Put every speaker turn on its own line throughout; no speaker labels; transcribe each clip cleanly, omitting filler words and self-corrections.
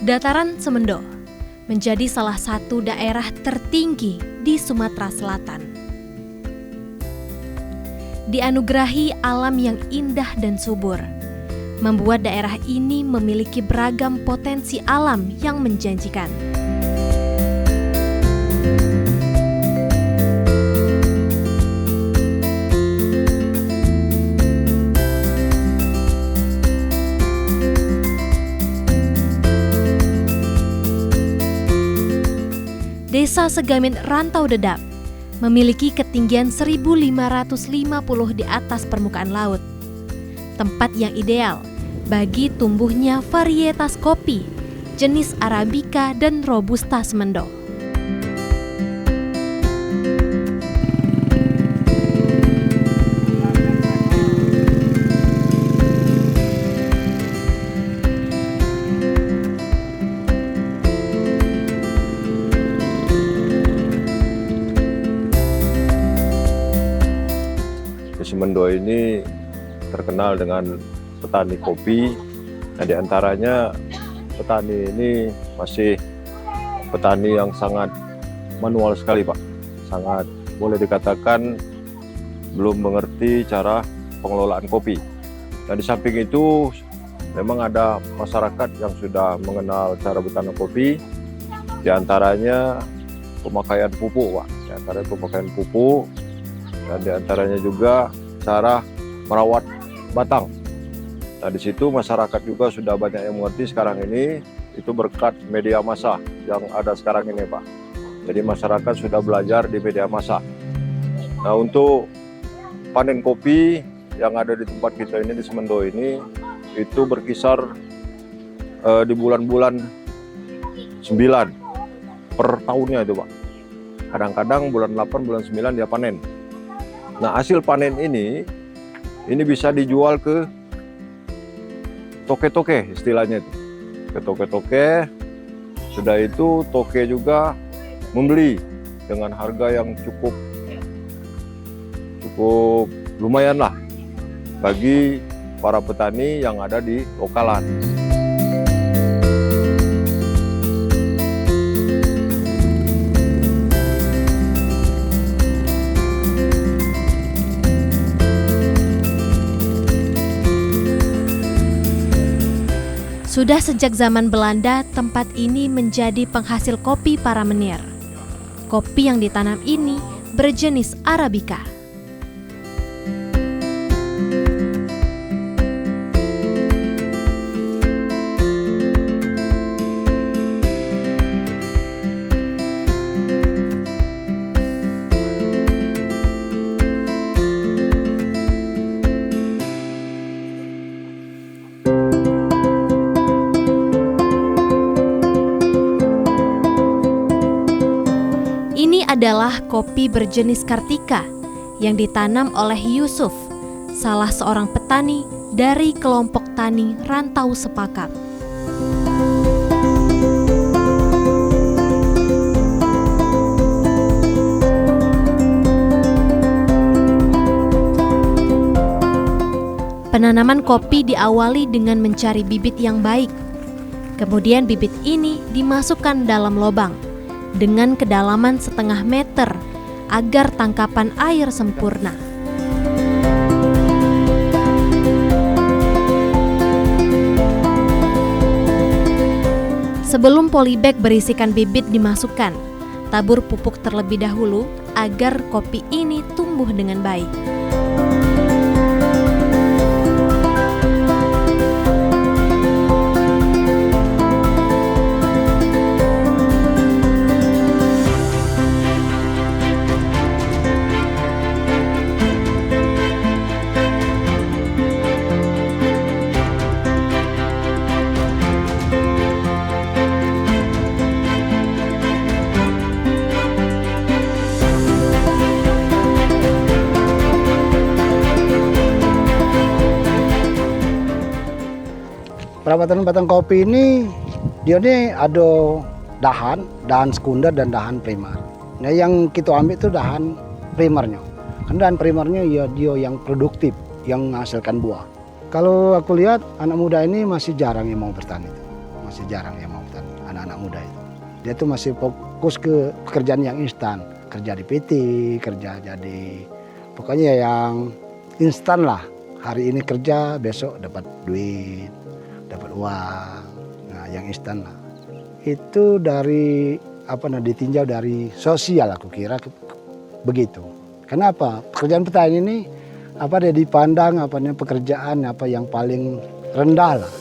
Dataran Semendo menjadi salah satu daerah tertinggi di Sumatera Selatan. Dianugerahi alam yang indah dan subur, membuat daerah ini memiliki beragam potensi alam yang menjanjikan. Desa Segamin Rantau Dedap memiliki ketinggian 1.550 di atas permukaan laut. Tempat yang ideal bagi tumbuhnya varietas kopi jenis Arabica dan Robusta Semendo.
Semendo ini terkenal dengan petani kopi. Nah, di antaranya petani ini masih petani yang sangat manual sekali, Pak. Sangat boleh dikatakan belum mengerti cara pengelolaan kopi. Nah, di samping itu memang ada masyarakat yang sudah mengenal cara bertanam kopi. Di antaranya pemakaian pupuk, Pak. Di antaranya pemakaian pupuk. Dan diantaranya juga cara merawat batang. Nah, di situ masyarakat juga sudah banyak yang mengerti sekarang ini, itu berkat media massa yang ada sekarang ini, Pak. Jadi masyarakat sudah belajar di media massa. Nah, untuk panen kopi yang ada di tempat kita ini, di Semendo ini, itu berkisar di bulan-bulan 9 per tahunnya itu, Pak. Kadang-kadang bulan 8, bulan 9 dia panen. Nah, hasil panen ini bisa dijual ke toke-toke istilahnya itu. Ke toke-toke, sudah itu toke juga membeli dengan harga yang cukup lumayan lah bagi para petani yang ada di lokalan.
Sudah sejak zaman Belanda, tempat ini menjadi penghasil kopi para menir. Kopi yang ditanam ini berjenis Arabica. Ini adalah kopi berjenis Kartika yang ditanam oleh Yusuf, salah seorang petani dari kelompok tani Rantau Sepakat. Penanaman kopi diawali dengan mencari bibit yang baik. Kemudian bibit ini dimasukkan dalam lobang dengan kedalaman 0,5 meter agar tangkapan air sempurna. Sebelum polybag berisikan bibit dimasukkan, tabur pupuk terlebih dahulu agar kopi ini tumbuh dengan baik.
Perawatan batang kopi ini dia ini ada dahan sekunder dan dahan primer. Nah, yang kita ambil itu dahan primernya. Karena dahan primernya ya dia yang produktif, yang menghasilkan buah. Kalau aku lihat anak muda ini masih jarang yang mau bertani. Masih jarang yang mau bertani. anak muda itu. Dia tuh masih fokus ke pekerjaan yang instan, kerja di PT, kerja jadi pokoknya yang instan lah. Hari ini kerja, besok dapat duit, dapat uang. Nah, yang instan lah. Itu dari ditinjau dari sosial, aku kira begitu. Kenapa? Pekerjaan petani ini dia dipandang pekerjaan yang paling rendah lah.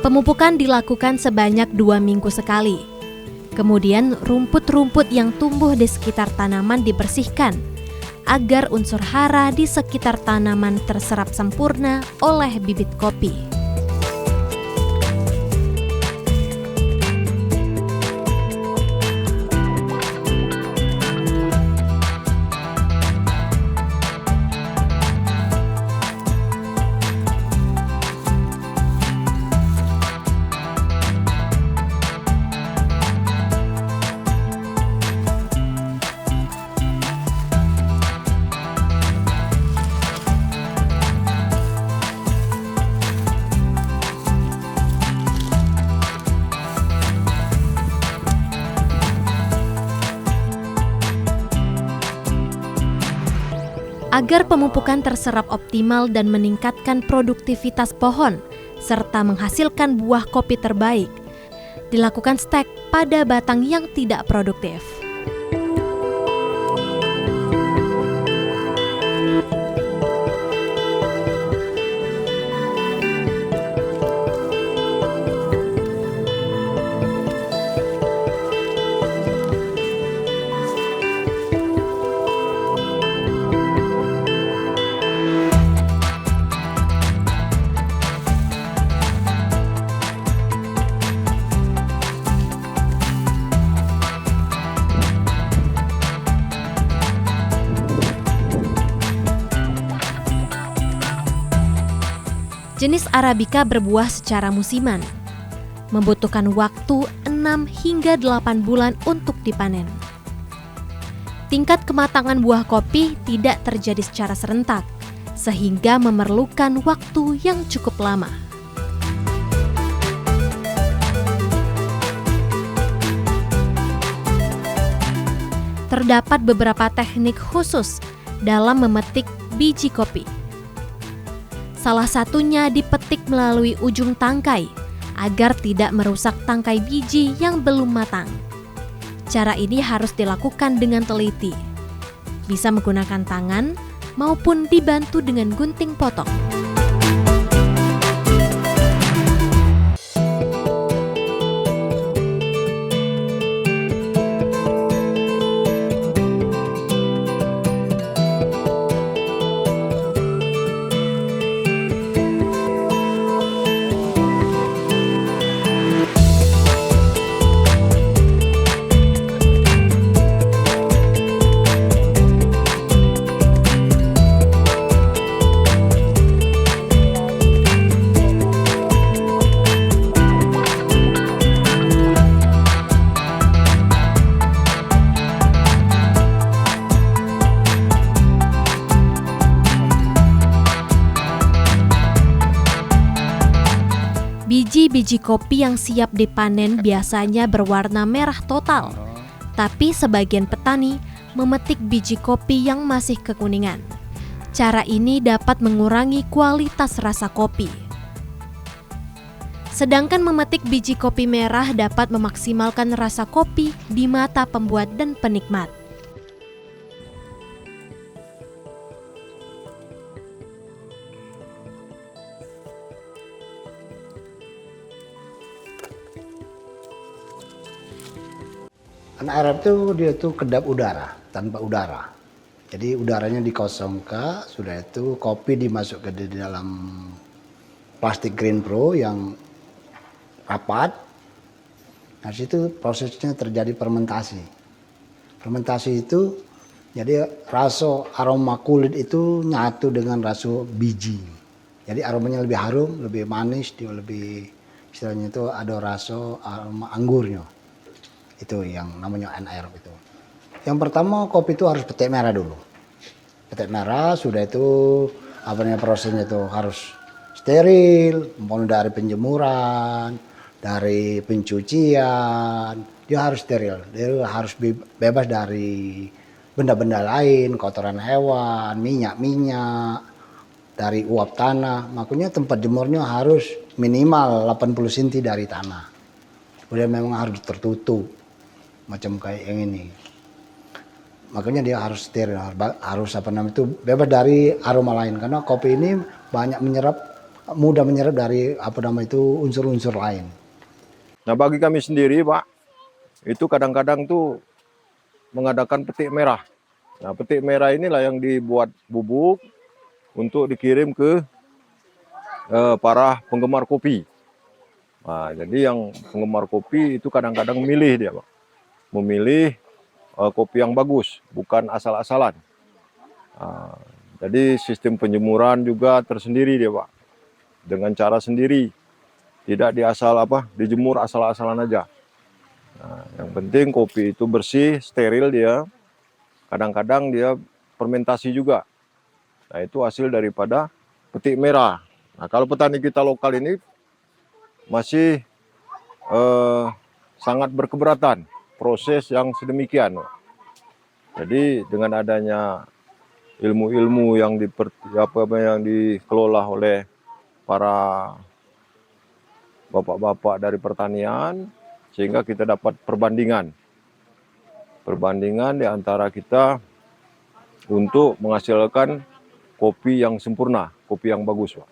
Pemupukan dilakukan sebanyak 2 minggu sekali. Kemudian rumput-rumput yang tumbuh di sekitar tanaman dibersihkan agar unsur hara di sekitar tanaman terserap sempurna oleh bibit kopi. Agar pemupukan terserap optimal dan meningkatkan produktivitas pohon, serta menghasilkan buah kopi terbaik, dilakukan stek pada batang yang tidak produktif. Jenis Arabica berbuah secara musiman, membutuhkan waktu 6 hingga 8 bulan untuk dipanen. Tingkat kematangan buah kopi tidak terjadi secara serentak, sehingga memerlukan waktu yang cukup lama. Terdapat beberapa teknik khusus dalam memetik biji kopi. Salah satunya dipetik melalui ujung tangkai agar tidak merusak tangkai biji yang belum matang. Cara ini harus dilakukan dengan teliti. Bisa menggunakan tangan maupun dibantu dengan gunting potong. Biji-biji kopi yang siap dipanen biasanya berwarna merah total, tapi sebagian petani memetik biji kopi yang masih kekuningan. Cara ini dapat mengurangi kualitas rasa kopi. Sedangkan memetik biji kopi merah dapat memaksimalkan rasa kopi di mata pembuat dan penikmat.
Anaerob itu dia tuh kedap udara, tanpa udara. Jadi udaranya dikosongkan, sudah itu kopi dimasukkan di dalam plastik Green Pro yang rapat. Nah situ prosesnya terjadi fermentasi. Fermentasi itu jadi rasa aroma kulit itu nyatu dengan rasa biji. Jadi aromanya lebih harum, lebih manis, dia lebih istilahnya itu ada rasa aroma anggurnya. Itu yang namanya anaerob itu. Yang pertama kopi itu harus petik merah dulu. Petik merah sudah itu prosesnya itu harus steril, mulai dari penjemuran, dari pencucian, dia harus steril. Dia harus bebas dari benda-benda lain, kotoran hewan, minyak-minyak, dari uap tanah. Makanya tempat jemurnya harus minimal 80 cm dari tanah. Kemudian memang harus tertutup, macam kayak yang ini. Makanya dia harus steril, harus bebas dari aroma lain. Karena kopi ini banyak mudah menyerap dari unsur-unsur lain.
Nah bagi kami sendiri Pak, itu kadang-kadang tuh mengadakan petik merah. Nah petik merah inilah yang dibuat bubuk untuk dikirim ke para penggemar kopi. Nah, jadi yang penggemar kopi itu kadang-kadang milih dia Pak. Memilih kopi yang bagus, bukan asal-asalan. Nah, jadi sistem penjemuran juga tersendiri dia Pak. Dengan cara sendiri. Tidak dijemur asal-asalan aja. Nah, yang penting kopi itu bersih, steril dia. Kadang-kadang dia fermentasi juga. Nah itu hasil daripada petik merah. Nah kalau petani kita lokal ini masih sangat berkeberatan proses yang sedemikian. Jadi dengan adanya ilmu-ilmu yang dikelola oleh para bapak-bapak dari pertanian, sehingga kita dapat perbandingan di antara kita untuk menghasilkan kopi yang sempurna, kopi yang bagus, Pak.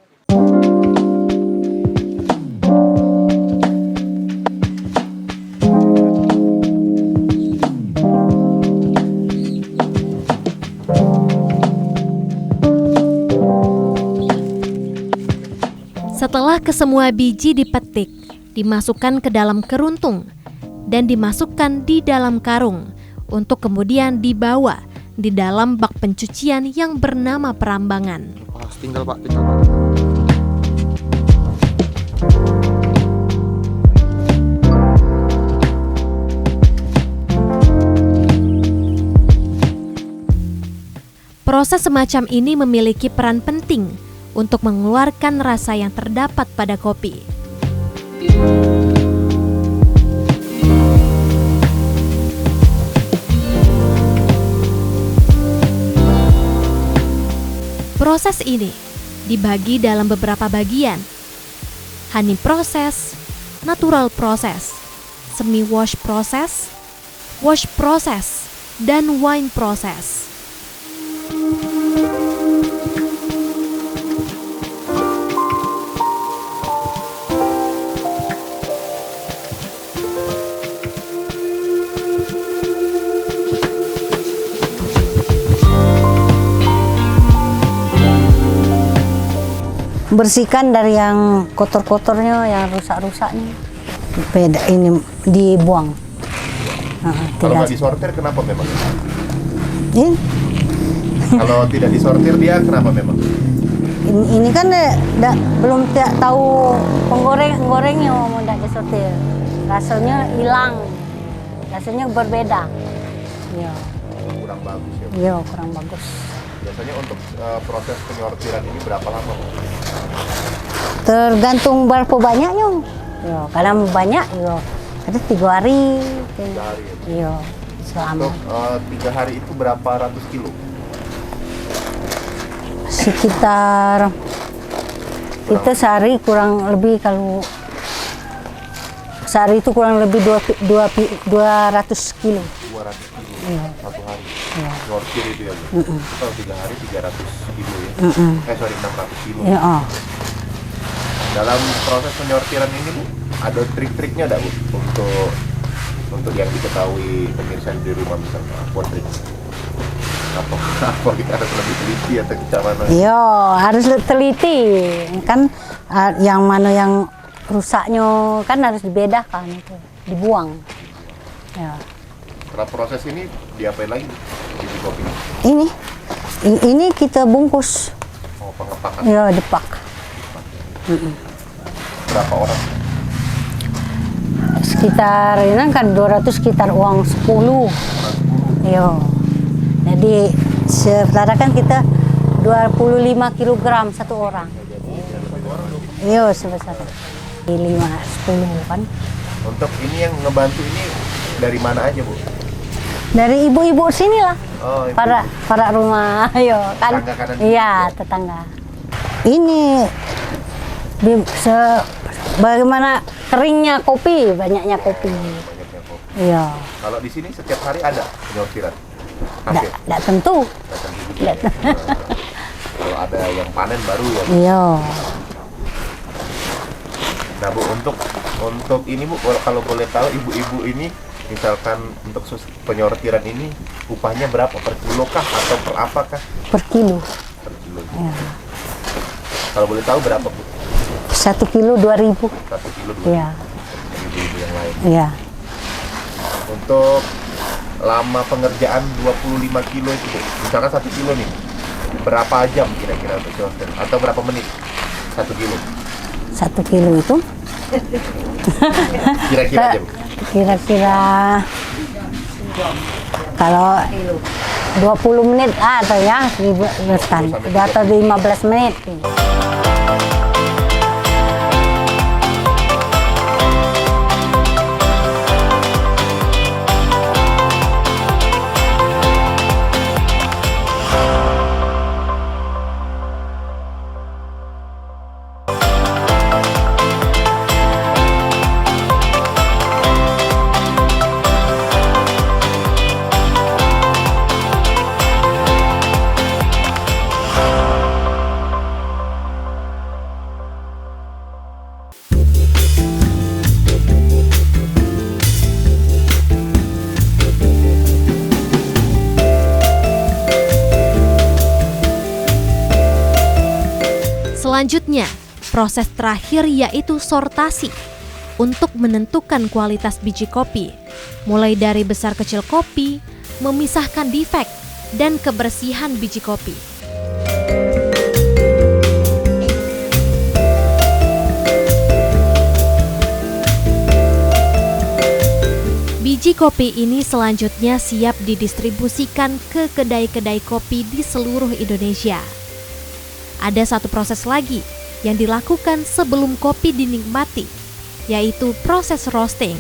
Setelah kesemua biji dipetik, dimasukkan ke dalam keruntung dan dimasukkan di dalam karung untuk kemudian dibawa di dalam bak pencucian yang bernama perambangan.
Tinggal Pak.
Proses semacam ini memiliki peran penting untuk mengeluarkan rasa yang terdapat pada kopi. Proses ini dibagi dalam beberapa bagian: honey process, natural process, semi wash process, dan wine process.
Bersihkan dari yang kotor-kotornya, yang rusak-rusaknya, beda ini dibuang.
Kalau nggak disortir kenapa memang?
Ini?
Kalau tidak disortir dia kenapa memang?
Ini kan belum tahu penggorengnya mau tidak disortir, rasanya hilang, rasanya berbeda. Ya.
Kurang bagus ya.
Iya, kurang bagus.
Biasanya untuk proses penyortiran ini berapa lama?
Tergantung berapa banyaknya. Ya, kadang banyak, ya. Ada 3 hari.
3 hari.
Iya, selama.
Untuk 3 hari itu berapa ratus kilo?
Sekitar kita sehari kurang lebih, kalau sehari itu kurang lebih 200 kilo.
200 kilo
Iya.
satu hari.
Iya.
Sortir itu ya, Bu? Kalau 3 hari 300 kilo ya? 600 kilo.
Ya,
Dalam proses penyortiran ini, Bu, ada trik-triknya enggak, Bu? Untuk Untuk yang diketahui pemirsa di rumah misalnya, potri apa kita harus lebih teliti atau gimana?
Iya, harus teliti. Kan yang mana yang rusaknya kan harus dibedakan itu, dibuang. Ya.
Setelah proses ini diapain lagi biji kopi?
Ini kita bungkus.
Oh, pengepakan.
Ya, dipak.
Berapa orang?
Sekitar ini kan 200, sekitar uang 10. Iya. Jadi sementara kan kita 25 kg satu orang. Iya, sebesar 5-10 kan.
Untuk ini yang ngebantu ini dari mana aja, Bu?
Dari ibu-ibu sini lah.
Oh, ibu.
Para rumah, ayo kan.
Tetangga kanan
Iya, tetangga. Ini bagaimana keringnya kopi, banyaknya kopi.
Banyaknya kopi.
Iya.
Kalau di sini setiap hari ada penyortiran?
Tidak tentu.
Nggak tentu juga ya. Kalau ada yang panen baru ya.
Iya.
Nah, Bu, untuk ini, Bu, kalau boleh tahu ibu-ibu ini misalkan untuk penyortiran ini upahnya berapa, per kilo kah atau per apa kah?
Per kilo.
Per kilo.
Iya.
Kalau boleh tahu berapa, Bu?
1 kilo 2.000.
1 kilo 2.
Iya.
Ibu-ibu yang lain.
Iya.
Untuk lama pengerjaan 25 kilo itu, Bu. Misalkan 1 kilo nih, berapa jam kira-kira untuk sortir? Atau berapa menit 1 kilo?
1 kilo itu
Kira-kira aja, Bu.
kira-kira kalau 20 menit atau ya atau 15 menit.
Selanjutnya, proses terakhir yaitu sortasi untuk menentukan kualitas biji kopi, mulai dari besar kecil kopi, memisahkan defek, dan kebersihan biji kopi. Biji kopi ini selanjutnya siap didistribusikan ke kedai-kedai kopi di seluruh Indonesia. Ada satu proses lagi yang dilakukan sebelum kopi dinikmati, yaitu proses roasting,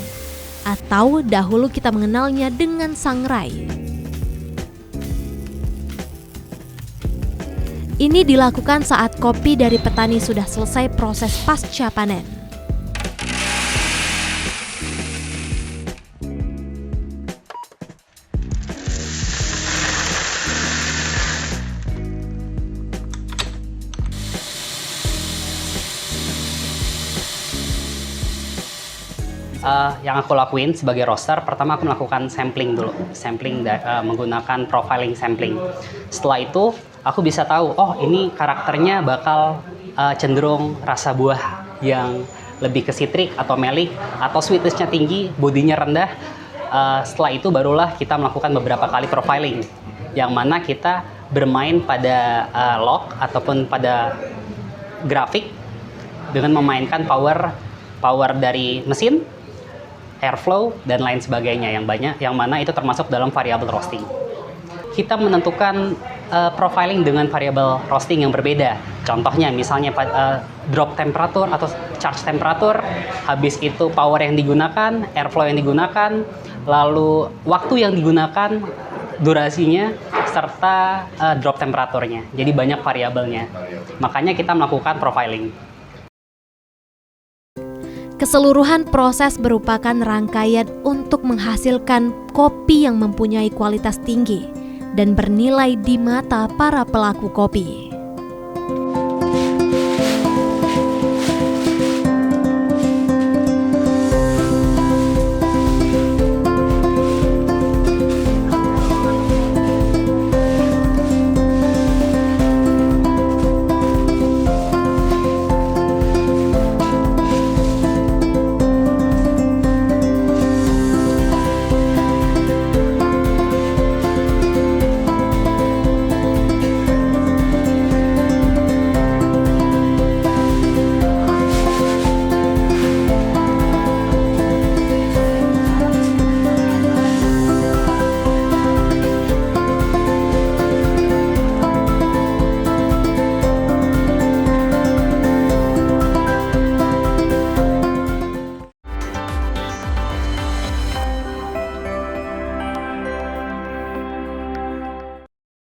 atau dahulu kita mengenalnya dengan sangrai. Ini dilakukan saat kopi dari petani sudah selesai proses pasca panen.
Yang aku lakuin sebagai roaster, pertama aku melakukan sampling dulu, menggunakan profiling sampling. Setelah itu aku bisa tahu, oh ini karakternya bakal cenderung rasa buah yang lebih ke citrik atau melic, atau sweetness-nya tinggi, bodinya rendah. Setelah itu barulah kita melakukan beberapa kali profiling, yang mana kita bermain pada log ataupun pada grafik dengan memainkan power dari mesin, airflow, dan lain sebagainya yang banyak, yang mana itu termasuk dalam variabel roasting. Kita menentukan profiling dengan variabel roasting yang berbeda. Contohnya misalnya drop temperatur atau charge temperatur, habis itu power yang digunakan, airflow yang digunakan, lalu waktu yang digunakan, durasinya, serta drop temperaturnya. Jadi banyak variabelnya. Makanya kita melakukan profiling.
Keseluruhan proses merupakan rangkaian untuk menghasilkan kopi yang mempunyai kualitas tinggi dan bernilai di mata para pelaku kopi.